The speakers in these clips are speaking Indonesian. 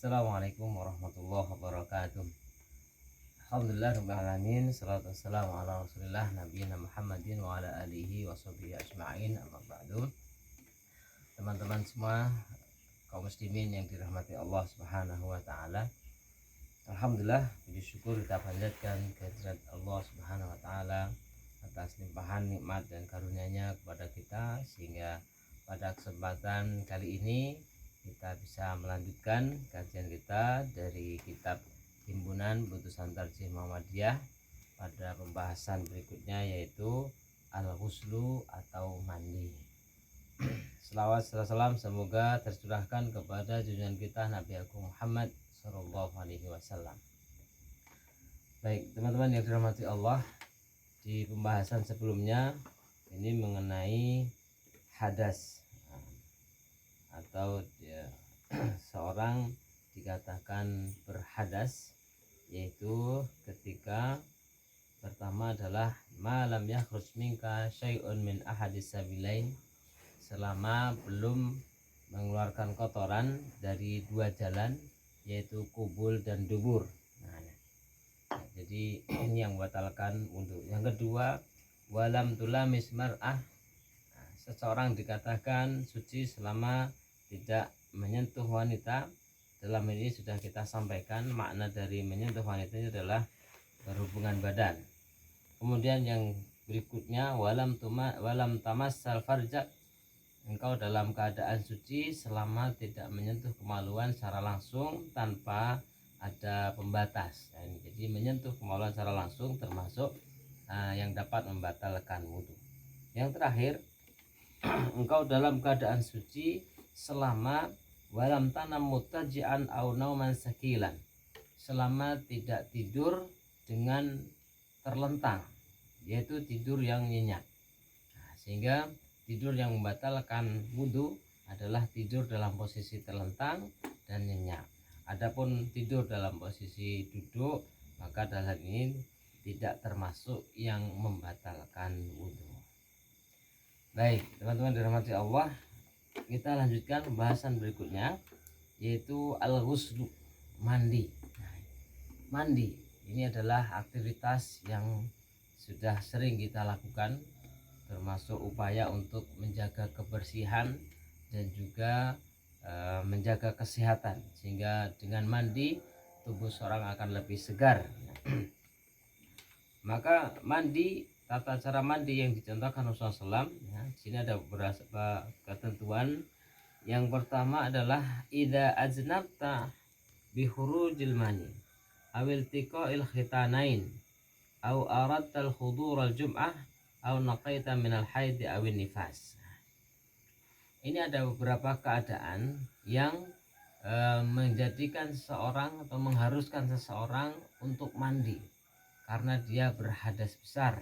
Assalamualaikum warahmatullahi wabarakatuh. Alhamdulillah rabbil alamin, salatu wassalamu ala Rasulillah nabiyina Muhammadin wa ala alihi washabihi ajma'in. Amma ba'du. Teman-teman semua kaum muslimin yang dirahmati Allah Subhanahu wa taala. Alhamdulillah, puji syukur kita panjatkan kehadirat Allah Subhanahu wa taala atas limpahan nikmat dan karunia-Nya kepada kita, sehingga pada kesempatan kali ini kita bisa melanjutkan kajian kita dari kitab Himpunan Putusan Tarjih Muhammadiyah pada pembahasan berikutnya, yaitu al-ghuslu atau mandi. Selawat serta salam semoga tercurahkan kepada junjungan kita Nabi Agung Muhammad Sallallahu Alaihi Wasallam. Baik teman-teman yang dirahmati Allah, di pembahasan sebelumnya ini mengenai hadas atau seorang dikatakan berhadas, yaitu ketika pertama adalah malam yakhruj minka syai'un min ahadis sabilain, selama belum mengeluarkan kotoran dari dua jalan, yaitu kubul dan dubur. Jadi ini yang membatalkan wudhu. Yang kedua, walam tulamis mar'ah, seseorang dikatakan suci selama tidak menyentuh wanita. Dalam ini sudah kita sampaikan makna dari menyentuh wanita itu adalah berhubungan badan. Kemudian yang berikutnya, walam tamassal farjak, engkau dalam keadaan suci selama tidak menyentuh kemaluan secara langsung tanpa ada pembatas. Jadi menyentuh kemaluan secara langsung termasuk yang dapat membatalkan wudhu. Yang terakhir, engkau dalam keadaan suci selama walam tanam mutajian au nauman sakilan, selama tidak tidur dengan terlentang, yaitu tidur yang nyenyak. Sehingga tidur yang membatalkan wudhu adalah tidur dalam posisi terlentang dan nyenyak. Adapun tidur dalam posisi duduk, maka dalam ini tidak termasuk yang membatalkan wudhu. Baik teman-teman dirahmati Allah, kita lanjutkan pembahasan berikutnya, yaitu al-ghuslu, mandi. Mandi ini adalah aktivitas yang sudah sering kita lakukan, termasuk upaya untuk menjaga kebersihan dan juga menjaga kesehatan, sehingga dengan mandi tubuh seorang akan lebih segar. Maka mandi, tata cara mandi yang dicontohkan Rasulullah SAW, di sini ada beberapa ketentuan. Yang pertama adalah idza aznabta bihurujil mani awil tiqa'il khitanain au aradtal hudural jum'ah au naqaita minal haid awin nifas. Ini ada beberapa keadaan yang menjadikan seseorang atau mengharuskan seseorang untuk mandi karena dia berhadas besar,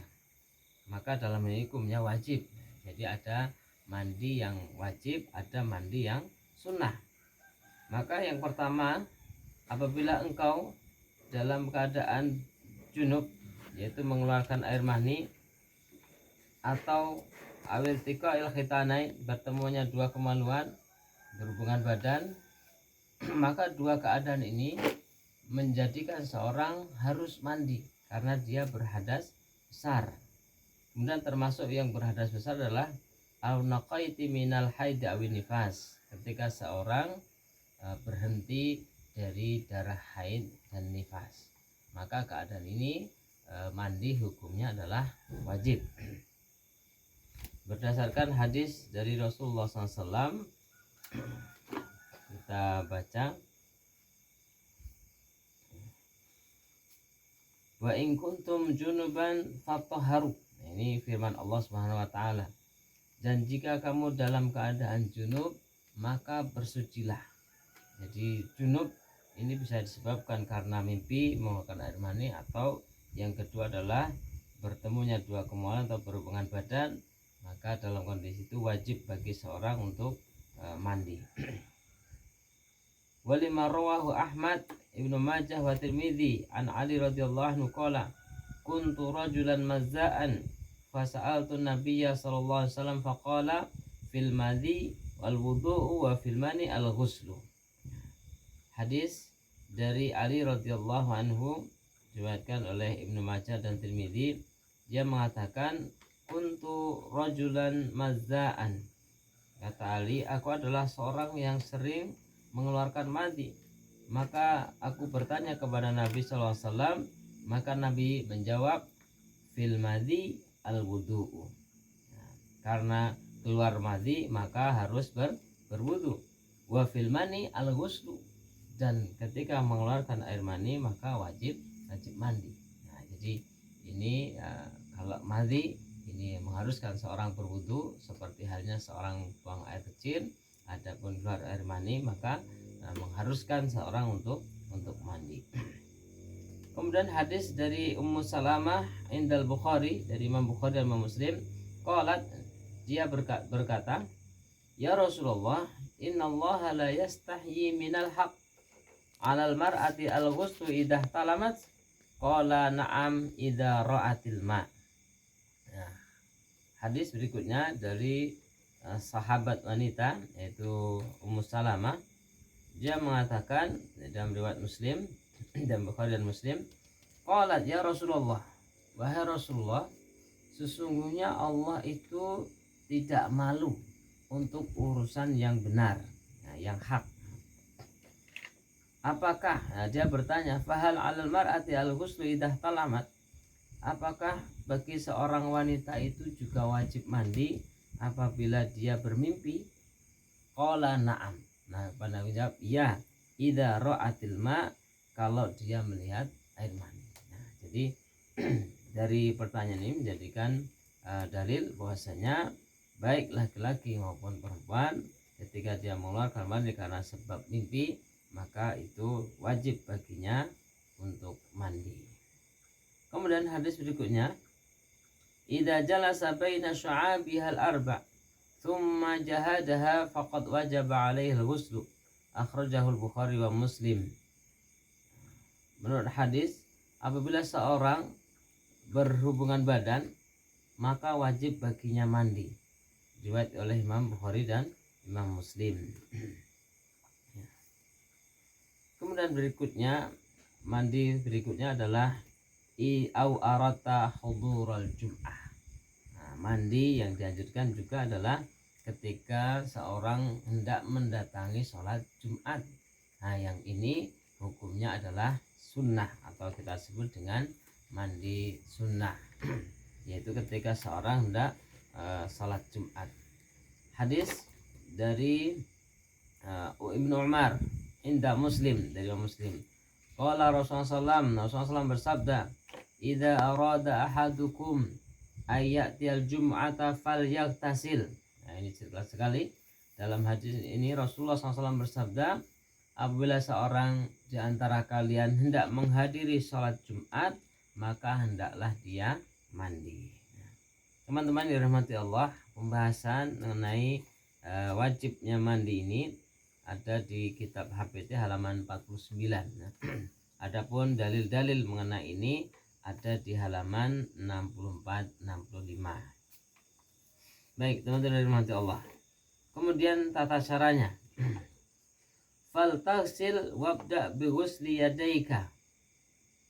maka dalam ini hukumnya wajib. Jadi ada mandi yang wajib, ada mandi yang sunnah. Maka yang pertama, apabila engkau dalam keadaan junub, yaitu mengeluarkan air mani, atau awil tiqa'il khitanai, bertemunya dua kemaluan, berhubungan badan, maka dua keadaan ini menjadikan seorang harus mandi karena dia berhadas besar. Kemudian termasuk yang berhadas besar adalah al-naqaiti minal haid awin nifas, ketika seorang berhenti dari darah haid dan nifas, maka keadaan ini mandi hukumnya adalah wajib. Berdasarkan hadis dari Rasulullah SAW, kita baca, wa in kuntum junuban fatahharu. Ini firman Allah Subhanahu wa taala. Dan jika kamu dalam keadaan junub, maka bersucilah. Jadi junub ini bisa disebabkan karena mimpi mengeluarkan air mani, atau yang kedua adalah bertemunya dua kemaluan atau berhubungan badan, maka dalam kondisi itu wajib bagi seorang untuk mandi. Walima rawahu Ahmad, Ibnu Majah wa Tirmidzi an Ali radhiyallahu anhu qala kuntu rajulan mazza'an fasa'altu nabiyya sallallahu alaihi wasallam faqala fil madhi wal wudu'u wa fil mani al ghuslu. hadis dari Ali radhiyallahu anhu diriwayatkan oleh Ibnu Majah dan Tirmidzi. Dia mengatakan, kuntu rajulan mazza'an. Kata Ali, aku adalah seorang yang sering mengeluarkan madhi. Maka aku bertanya kepada Nabi SAW, maka Nabi menjawab, fil madhi al wudu'u. Nah, karena keluar madhi maka harus berwudu. Wa fil mani al ghuslu. Dan ketika mengeluarkan air mani maka wajib mandi. Nah, jadi ini kalau madhi ini mengharuskan seorang berwudu seperti halnya seorang buang air kecil. Adapun keluar air mani maka mengharuskan seorang untuk mandi. Kemudian hadis dari Ummu Salamah indal Bukhari, dari Imam Bukhari dan Imam Muslim, qalat, dia berkata, ya Rasulullah, innallaha la yastahyi minal haq 'alal mar'ati al-ghuslu idah talamat. Qala na'am idza ra'atil ma'. Nah, hadis berikutnya dari sahabat wanita yaitu Ummu Salamah. Dia mengatakan dalam riwayat Muslim dan Bukhari dan Muslim, qalat ya Rasulullah, wahai Rasulullah, sesungguhnya Allah itu tidak malu untuk urusan yang benar, yang hak. Apakah, dia bertanya, fahal 'alal mar'ati al-ghuslu idah talamat. Apakah bagi seorang wanita itu juga wajib mandi apabila dia bermimpi? Qala na'am. Nah, pada jawab, ya, idza ra'atil ma, kalau dia melihat air mani. Nah, jadi dari pertanyaan ini menjadikan dalil bahwasanya baik laki-laki maupun perempuan ketika dia mengeluarkan mani karena sebab mimpi, maka itu wajib baginya untuk mandi. Kemudian hadis berikutnya, idza jalasa baina syu'abihal arba' thumma jahadaha faqad wajaba alaihi al-ghuslu. Akhrajahu al-Bukhari wa Muslim. Menurut hadis, apabila seorang berhubungan badan maka wajib baginya mandi. Riwayat oleh Imam Bukhari dan Imam Muslim. Kemudian berikutnya, mandi berikutnya adalah au arata hudural jum'ah. Nah, mandi yang dianjurkan juga adalah ketika seorang hendak mendatangi sholat Jumat. Nah, yang ini hukumnya adalah sunnah atau kita sebut dengan mandi sunnah, yaitu ketika seorang hendak sholat Jumat. Hadis dari Ibnu Umar inda Muslim, dari Muslim. Qala Rasulullah SAW bersabda, idza arada ahadukum ayyatiyal jum'ata falyaghtasil. Nah, ini jelas sekali. Dalam hadis ini Rasulullah SAW bersabda, apabila seorang di antara kalian hendak menghadiri sholat Jumat, maka hendaklah dia mandi. Teman-teman dirahmati Allah, pembahasan mengenai wajibnya mandi ini ada di kitab HPT halaman 49. Adapun dalil-dalil mengenai ini ada di halaman 64-65. Baik, teman-teman dirahmati Allah. Kemudian tata caranya. Fal taghsil wabda bi ghusli yadaika.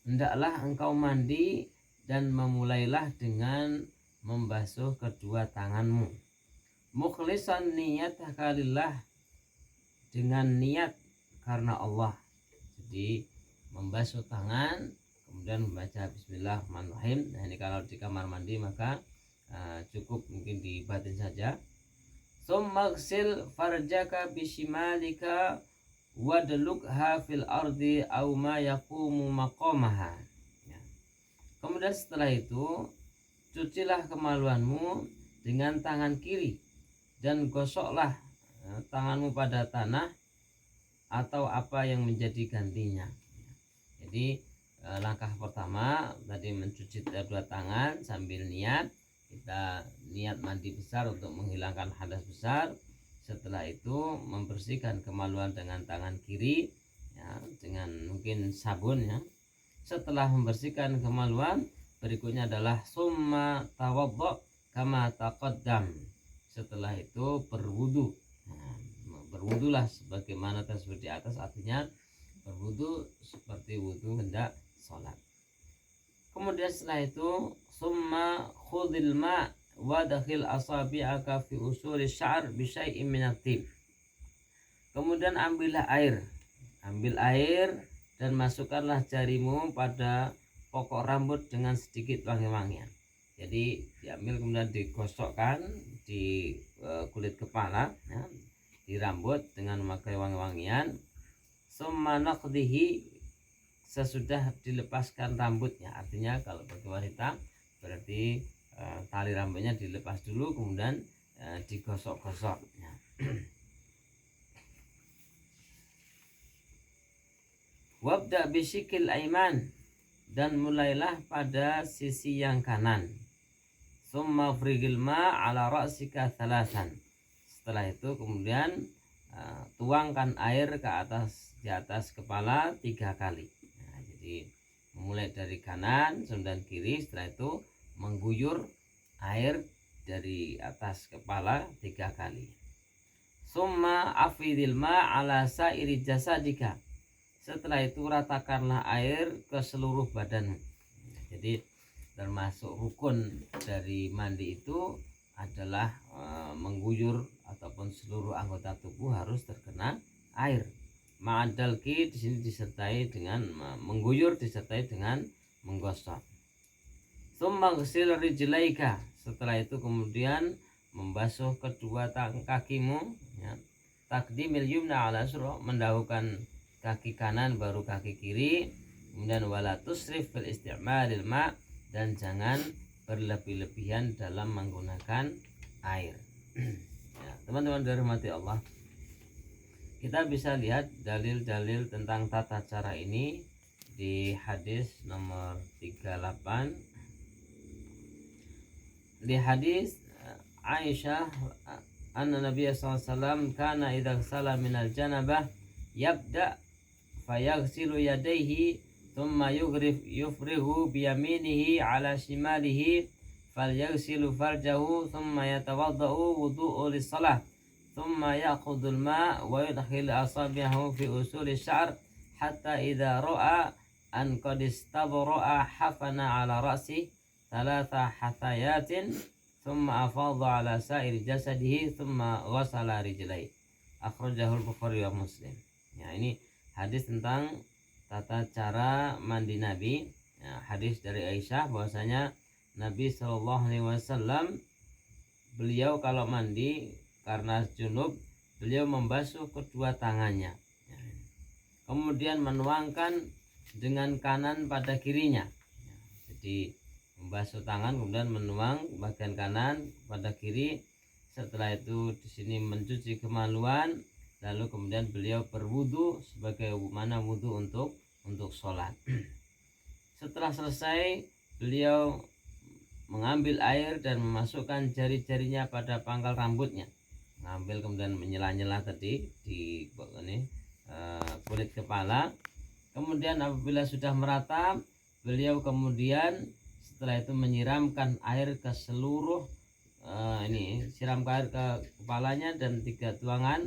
Hendaklah engkau mandi dan memulailah dengan membasuh kedua tanganmu. Mukhlishan niyataka lillah, dengan niat karena Allah. Jadi membasuh tangan kemudian membaca bismillahirrahmanirrahim. Nah, ini kalau di kamar mandi maka cukup mungkin di batin saja. Tsumma ghsil farjaka bishimalika wadlukha fil ardi aw ma yaqumu maqamaha. Ya. Kemudian setelah itu cucilah kemaluanmu dengan tangan kiri dan gosoklah tanganmu pada tanah atau apa yang menjadi gantinya. Jadi langkah pertama tadi mencuci kedua tangan sambil niat, kita niat mandi besar untuk menghilangkan hadas besar. Setelah itu membersihkan kemaluan dengan tangan kiri, ya, dengan mungkin sabun, ya. Setelah membersihkan kemaluan, berikutnya adalah summa tawaddo kama taqaddam. Setelah itu berwudu. Nah, berwudulah sebagaimana tersebut di atas, artinya berwudu seperti wudu hendak sholat. Kemudian setelah itu summa khudil ma wa dakhil asabi'aka fi usuli sya'r bi syai'in minat tib. Kemudian ambil air dan masukkanlah jarimu pada pokok rambut dengan sedikit wangi-wangian. Jadi diambil kemudian digosokkan di kulit kepala, ya, di rambut dengan memakai wangi-wangian. Summa naqdihi, sesudah dilepaskan rambutnya, artinya kalau bagi wanita berarti tali rambutnya dilepas dulu kemudian digosok-gosok, ya. Wabda bisikil aiman, dan mulailah pada sisi yang kanan. Summa frigil ma ala ra'sika thalasan, setelah itu kemudian tuangkan air ke atas, di atas kepala 3 kali. Nah, jadi memulai dari kanan kemudian kiri, setelah itu mengguyur air dari atas kepala 3 kali. Summa afidil ma ala sairi jasadika, setelah itu ratakanlah air ke seluruh badanmu. Jadi termasuk rukun dari mandi itu adalah mengguyur ataupun seluruh anggota tubuh harus terkena air. Ma'adalki di sini disertai dengan mengguyur, disertai dengan menggosok. Tsumma ghsil rijlaika, setelah itu kemudian membasuh kedua kakimu, ya. Taqdimil yumna ala surah, mendahulukan kaki kanan baru kaki kiri. Kemudian wala tusrif fil isti'malil ma', dan jangan berlebih-lebihan dalam menggunakan air. Ya, teman-teman dirahmati Allah, kita bisa lihat dalil-dalil tentang tata cara ini di hadis nomor 38. Di hadis Aisyah anna Nabi sallallahu alaihi wasallam kana idza ghasala minal janabah yabda fayaghsilu yadayhi thumma yufrihu biyaminihi ala shimalihi falyaghsilu farjahu thumma yatawaddau wudu'u lis-salah thumma ya'khudul ma' wa yudkhilu asabi'ahu fi usuli sya'r hatta idza ra'a an qad istabra'a hafana ala ra'si thalatha hathayatin thumma afadha ala sa'iri jasadihi thumma ghasala rijlaihi. Akhrajahul Bukhari wa Muslim. Ya, ini hadis tentang tata cara mandi Nabi. Ya, hadis dari Aisyah bahwasanya Nabi Shallallahu Alaihi Wasallam beliau kalau mandi karena junub, beliau membasuh kedua tangannya, ya. Kemudian menuangkan dengan kanan pada kirinya, ya. Jadi membasuh tangan kemudian menuang bagian kanan pada kiri. Setelah itu di sini mencuci kemaluan, lalu kemudian beliau berwudu sebagai mana wudu untuk sholat. Setelah selesai, beliau mengambil air dan memasukkan jari-jarinya pada pangkal rambutnya, mengambil kemudian menyela-nyela tadi di kulit kepala. Kemudian apabila sudah merata, beliau kemudian setelah itu menyiramkan air ke seluruh siramkan air ke kepalanya dan 3 tuangan,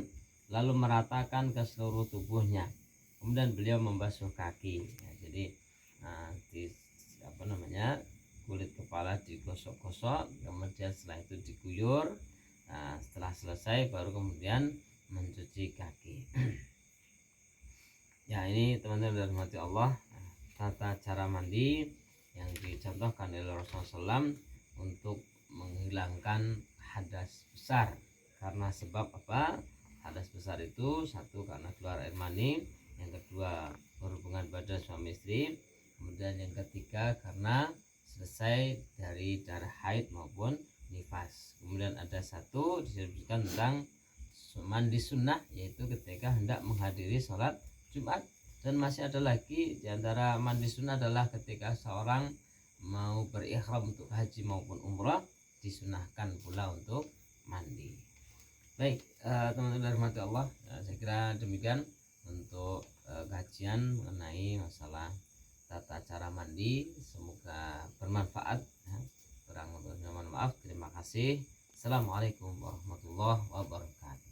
lalu meratakan ke seluruh tubuhnya. Kemudian beliau membasuh kaki, ya, jadi kulit kepala digosok-gosok, kemudian setelah itu diguyur. Setelah selesai baru kemudian mencuci kaki. Ya, ini teman-teman dirahmati Allah, tata cara mandi yang dicontohkan oleh Rasulullah SAW untuk menghilangkan hadas besar. Karena sebab apa? Hadas besar itu satu karena keluar air mani, yang kedua berhubungan badan suami istri, kemudian yang ketiga karena selesai dari darah haid maupun nifas. Kemudian ada satu disebutkan tentang mandi sunnah, yaitu ketika hendak menghadiri sholat Jumat. Dan masih ada lagi diantara mandi sunnah adalah ketika seorang mau berikhram untuk haji maupun umrah, disunahkan pula untuk mandi. Baik, teman-teman dirahmati Allah, saya kira demikian untuk kajian mengenai masalah tata cara mandi. Semoga bermanfaat, ya. Kurang lebihnya mohon maaf. Terima kasih. Assalamualaikum warahmatullahi wabarakatuh.